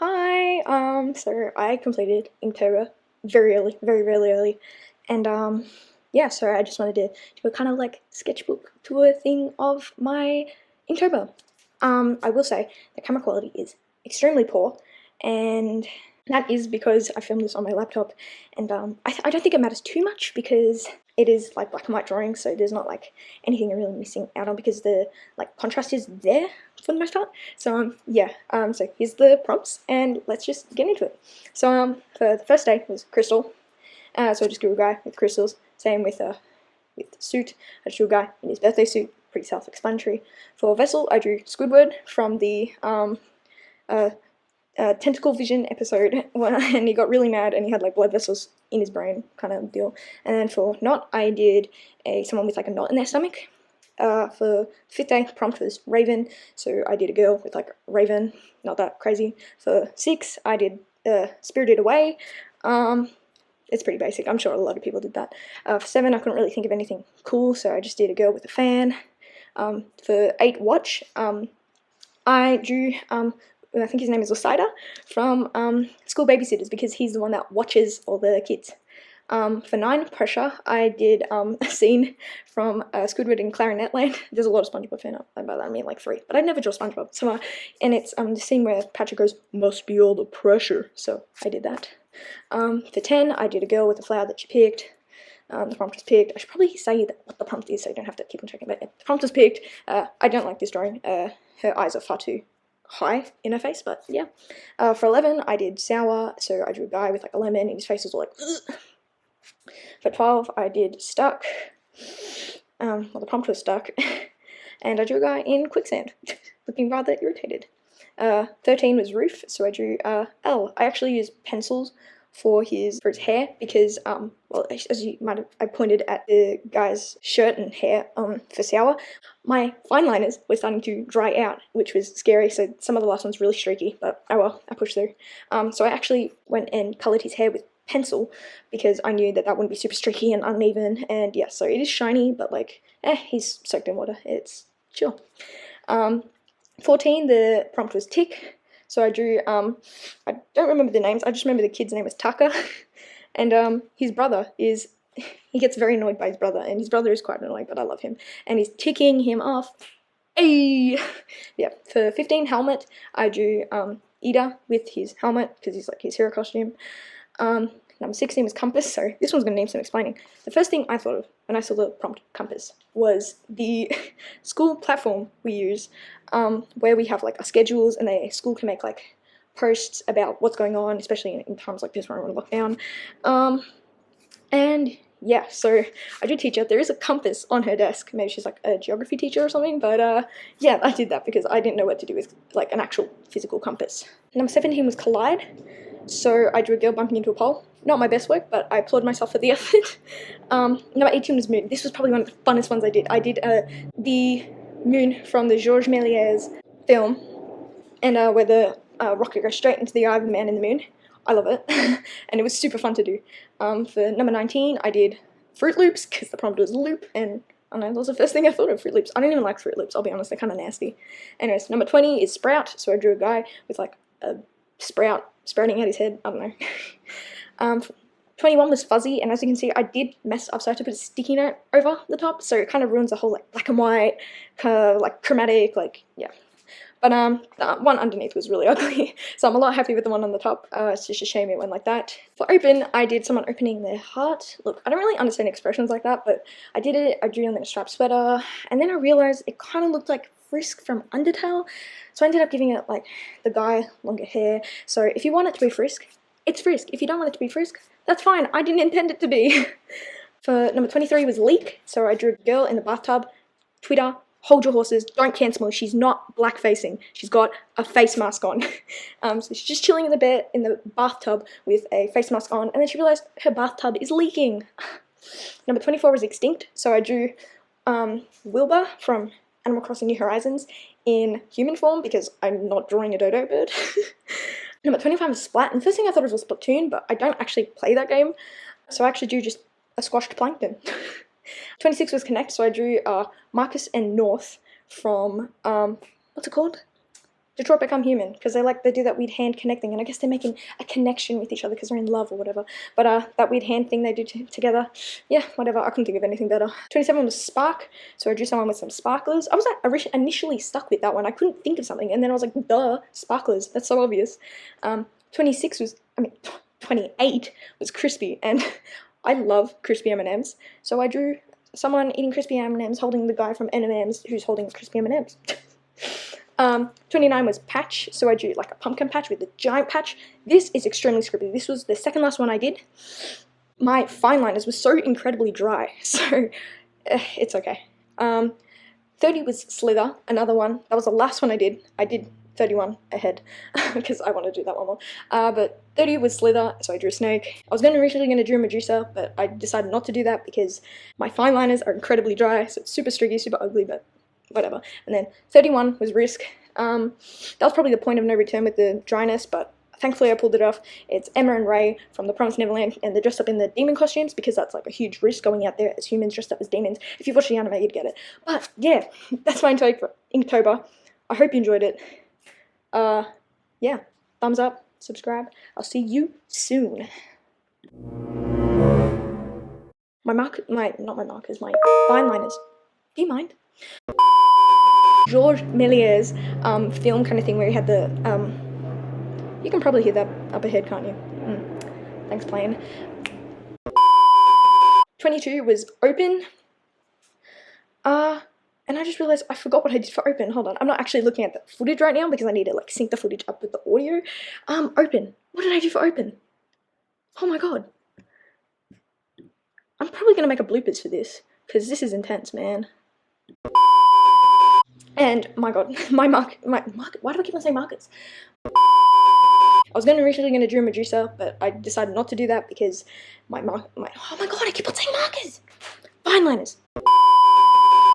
Hi, so I completed Inktober very early, very, really early, and yeah, so I just wanted to do a kind of like sketchbook tour thing of my Inktober. I will say the camera quality is extremely poor, and that is because I filmed this on my laptop, and I don't think it matters too much because it is like black and white drawing, so there's not like anything I'm really missing out on because the like contrast is there for the most part. So yeah, so here's the prompts and let's just get into it. So for the first day was crystal. So I just drew a guy with crystals. Same with the suit. I just drew a guy in his birthday suit. Pretty self-explanatory. For vessel, I drew Squidward from the tentacle vision episode, and he got really mad and he had like blood vessels in his brain kind of deal. And then for knot, I did someone with like a knot in their stomach. For fifth day, prompt was raven, so I did a girl with like raven, not that crazy. For 6, I did spirited away. It's pretty basic, I'm sure a lot of people did that. For 7, I couldn't really think of anything cool, so I just did a girl with a fan. For 8, watch, I drew I think his name is Osida from School Babysitters because he's the one that watches all the kids. For 9, pressure, I did a scene from Squidward in Clarinet Land. There's a lot of SpongeBob fan art, by that I mean like 3, but I never draw SpongeBob. So, and it's the scene where Patrick goes, "Must be all the pressure," so I did that. For 10, I did a girl with a flower that she picked. The prompt was picked. I should probably say what the prompt is so you don't have to keep on checking, but the prompt was picked. I don't like this drawing. Her eyes are far too high in her face, but yeah. For 11, I did sour, so I drew a guy with like a lemon and his face was all like, ugh. For 12, I did stuck. Well, the prompt was stuck. And I drew a guy in quicksand, looking rather irritated. 13 was roof, so I drew L. I actually used pencils for his hair because, well, as you might have, I pointed at the guy's shirt and hair for sour. My fine liners were starting to dry out, which was scary, so some of the last one's really streaky, but oh well, I pushed through. So I actually went and coloured his hair with pencil because I knew that wouldn't be super streaky and uneven, and yeah, so it is shiny, but like, he's soaked in water, it's chill. 14, the prompt was tick, so I drew, I don't remember the names, I just remember the kid's name was Tucker, and his brother is, he gets very annoyed by his brother, and his brother is quite annoying, but I love him, and he's ticking him off. Hey! Yeah, for 15, helmet, I drew Ida with his helmet, because he's like his hero costume. Number 16 was compass, so this one's going to need some explaining. The first thing I thought of when I saw the prompt compass was the school platform we use, where we have like our schedules and the school can make like posts about what's going on, especially in times like this when we're on lockdown. And yeah, so I do teach her. There is a compass on her desk. Maybe she's like a geography teacher or something, but yeah, I did that because I didn't know what to do with like an actual physical compass. Number 17 was collide. So I drew a girl bumping into a pole. Not my best work, but I applaud myself for the effort. Number 18 was moon. This was probably one of the funnest ones I did. I did the moon from the Georges Méliès film, and where the rocket goes straight into the eye of the man in the moon. I love it, and it was super fun to do. For number 19, I did Fruit Loops, because the prompt was loop, and I don't know, that was the first thing I thought of, Fruit Loops. I don't even like Fruit Loops, I'll be honest, they're kind of nasty. Anyways, number 20 is Sprout, so I drew a guy with like a sprouting out his head, I don't know. 21 was fuzzy, and as you can see, I did mess up, so I had to put a sticky note over the top, so it kind of ruins the whole like black and white, like chromatic, like, yeah. But the one underneath was really ugly, so I'm a lot happy with the one on the top. It's just a shame it went like that. For open, I did someone opening their heart. Look, I don't really understand expressions like that, but I did it. I drew on a striped sweater, and then I realized it kind of looked like Frisk from Undertale, so I ended up giving it like the guy longer hair. So if you want it to be Frisk, it's Frisk. If you don't want it to be Frisk, that's fine. I didn't intend it to be. For number 23 was leak, so I drew a girl in the bathtub. Twitter, hold your horses, don't cancel her. She's not black facing. She's got a face mask on. So she's just chilling in the bathtub with a face mask on, and then she realized her bathtub is leaking. Number 24 was extinct, so I drew Wilbur from Animal Crossing New Horizons in human form because I'm not drawing a dodo bird. Number 25 was Splat, and the first thing I thought of was Splatoon, but I don't actually play that game, so I actually drew just a squashed plankton. 26 was Connect, so I drew Marcus and North from, what's it called? Detroit Become Human, because they do that weird hand connecting, and I guess they're making a connection with each other because they're in love or whatever. But that weird hand thing they do together, yeah, whatever. I couldn't think of anything better. 27 was Spark, so I drew someone with some sparklers. I was initially stuck with that one. I couldn't think of something, and then I was like, duh, sparklers. That's so obvious. 28 was Crispy, and I love crispy M&Ms, so I drew someone eating crispy M&Ms holding the guy from M&M's who's holding crispy M&Ms. 29 was Patch, so I drew like a pumpkin patch with a giant patch. This is extremely scribbly. This was the second last one I did. My fine liners were so incredibly dry, so it's okay. 30 was Slither, another one. That was the last one I did. I did 31 ahead because I want to do that one more. But 30 was Slither, so I drew Snake. I was originally going to draw Medusa, but I decided not to do that because my fine liners are incredibly dry, so it's super streaky, super ugly, but whatever. And then 31 was Risk. That was probably the point of no return with the dryness, but thankfully I pulled it off. It's Emma and Ray from The Promised Neverland, and they're dressed up in the demon costumes because that's like a huge risk going out there as humans dressed up as demons. If you've watched the anime, you'd get it. But yeah, that's my take for Inktober. I hope you enjoyed it. Yeah, thumbs up, subscribe. I'll see you soon. Not my markers, my fine liners. Do you mind? Georges Méliès's film kind of thing where he had the you can probably hear that up ahead, can't you? Thanks, playing. 22 was Open. And I just realized I forgot what I did for Open. Hold on, I'm not actually looking at the footage right now because I need to like sync the footage up with the audio. Open. What did I do for Open? Oh my god. I'm probably gonna make a bloopers for this because this is intense, man. And my god, my mark. Why do I keep on saying markers? I was originally going to draw Medusa, but I decided not to do that because oh my god, I keep on saying markers. Fine liners.